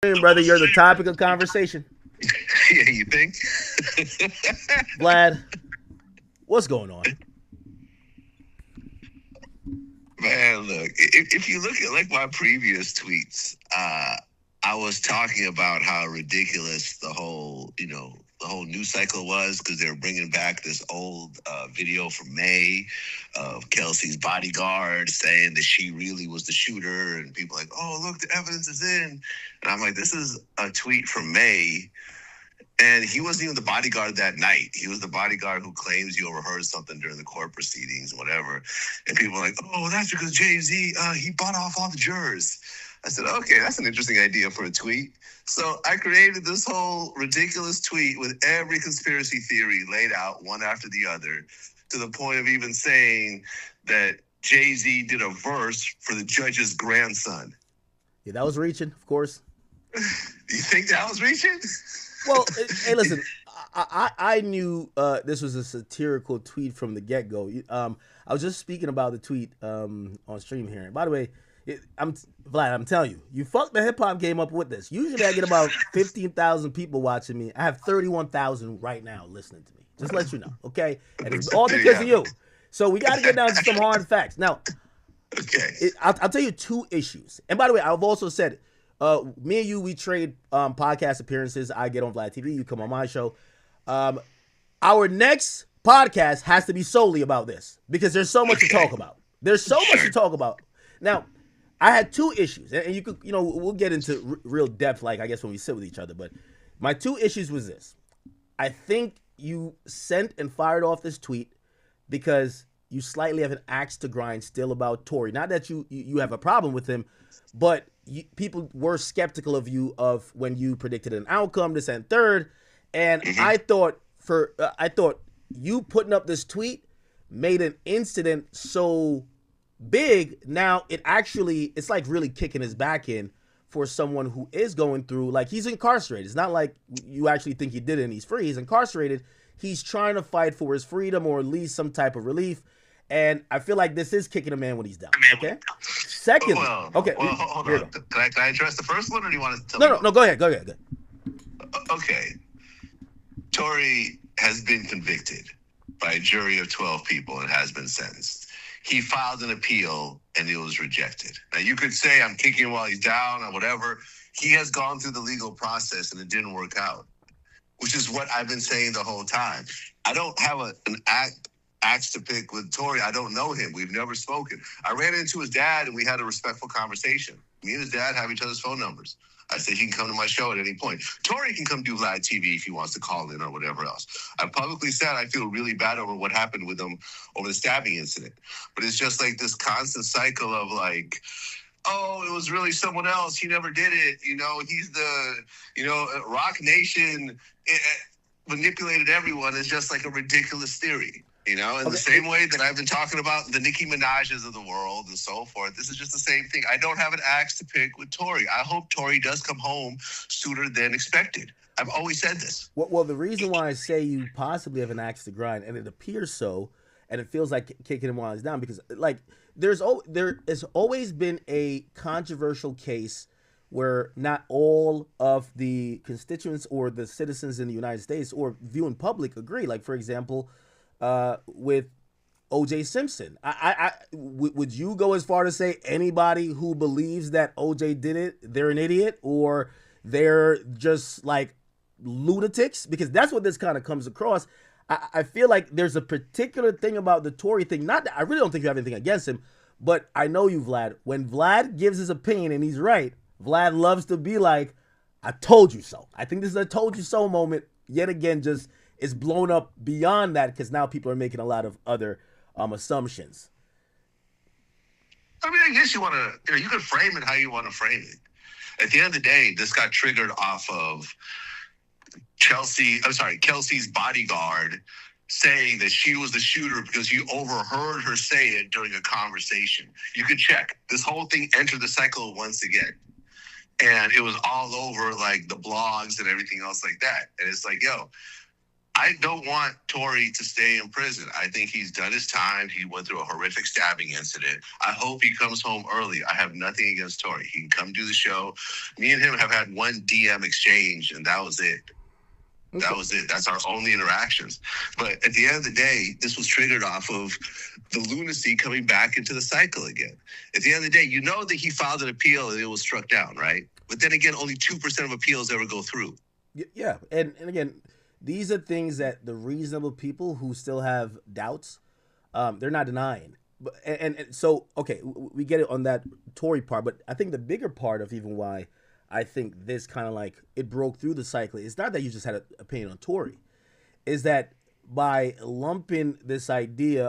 Brother, you're the topic of conversation. Yeah, you think? Vlad, what's going on? Man, look, if you look at like my previous tweets, I was talking about how ridiculous the whole news cycle was because they were bringing back this old video from May of Kelsey's bodyguard saying that she really was the shooter, and people like, oh, look, the evidence is in. And I'm like, this is a tweet from May. And he wasn't even the bodyguard that night. He was the bodyguard who claims he overheard something during the court proceedings, whatever. And people are like, oh, that's because Jay-Z, he bought off all the jurors. I said, okay, that's an interesting idea for a tweet. So I created this whole ridiculous tweet with every conspiracy theory laid out one after the other, to the point of even saying that Jay-Z did a verse for the judge's grandson. Yeah, that was reaching, of course. You think that was reaching? Well, hey, listen, I knew this was a satirical tweet from the get-go. I was just speaking about the tweet on stream here. And by the way, Vlad, I'm telling you, you fucked the hip-hop game up with this. Usually I get about 15,000 people watching me. I have 31,000 right now listening to me. Just let you know, okay? And it's all because of you. So we got to get down to some hard facts. Now, okay. I'll tell you two issues. And by the way, I've also said me and you, we trade podcast appearances. I get on Vlad TV. You come on my show. Our next podcast has to be solely about this because there's so much to talk about. There's so much to talk about. Now, I had two issues, and you could, we'll get into real depth, like I guess when we sit with each other. But my two issues was this: I think you sent and fired off this tweet because you slightly have an axe to grind still about Tory. Not that you have a problem with him, but people were skeptical of you of when you predicted an outcome, this and third. And I thought you putting up this tweet made an incident so big. Now it's like really kicking his back in for someone who is going through, like, he's incarcerated. It's not like you actually think he did it and he's free. He's incarcerated. He's trying to fight for his freedom or at least some type of relief. And I feel like this is kicking a man when he's down. Okay. Second, okay. Well, hold on. Can I address the first one, or do you want to tell me? No. Go ahead. Okay. Tory has been convicted by a jury of 12 people and has been sentenced. He filed an appeal and it was rejected. Now, you could say I'm kicking him while he's down or whatever. He has gone through the legal process and it didn't work out, which is what I've been saying the whole time. I don't have an axe to pick with Tory. I don't know him. We've never spoken. I ran into his dad and we had a respectful conversation. Me and his dad have each other's phone numbers. I said he can come to my show at any point. Tory can come do Vlad TV if he wants to call in or whatever else. I publicly said I feel really bad over what happened with him over the stabbing incident. But it's just like this constant cycle of like, oh, it was really someone else. He never did it. He's the, Roc Nation manipulated everyone. It's just like a ridiculous theory. In the same way that I've been talking about the Nicki Minaj's of the world and so forth, this is just the same thing. I don't have an axe to pick with Tory. I hope Tory does come home sooner than expected. I've always said this. Well, the reason why I say you possibly have an axe to grind, and it appears so, and it feels like kicking him while he's down, because like there has always been a controversial case where not all of the constituents or the citizens in the United States or viewing public agree. Like, for example, with O.J. Simpson. Would you go as far to say anybody who believes that O.J. did it, they're an idiot, or they're just like lunatics? Because that's what this kind of comes across. I feel like there's a particular thing about the Tory thing. Not that I really don't think you have anything against him, but I know you, Vlad. When Vlad gives his opinion and he's right, Vlad loves to be like, I told you so. I think this is a told you so moment. Yet again, just it's blown up beyond that because now people are making a lot of other assumptions. I mean, I guess you want to, you can frame it how you want to frame it. At the end of the day, this got triggered off of Kelsey's bodyguard saying that she was the shooter because you overheard her say it during a conversation. You could check. This whole thing entered the cycle once again. And it was all over like the blogs and everything else like that. And it's like, yo, I don't want Tory to stay in prison. I think he's done his time. He went through a horrific stabbing incident. I hope he comes home early. I have nothing against Tory. He can come do the show. Me and him have had one DM exchange, and that was it. Okay. That was it. That's our only interactions. But at the end of the day, this was triggered off of the lunacy coming back into the cycle again. At the end of the day, you know that he filed an appeal and it was struck down, right? But then again, only 2% of appeals ever go through. Yeah. And again, these are things that the reasonable people who still have doubts, they're not denying. But and so, okay, we get it on that Tory part, but I think the bigger part of even why I think this kind of like it broke through the cycle. It's not that you just had an opinion on Tory, is that by lumping this idea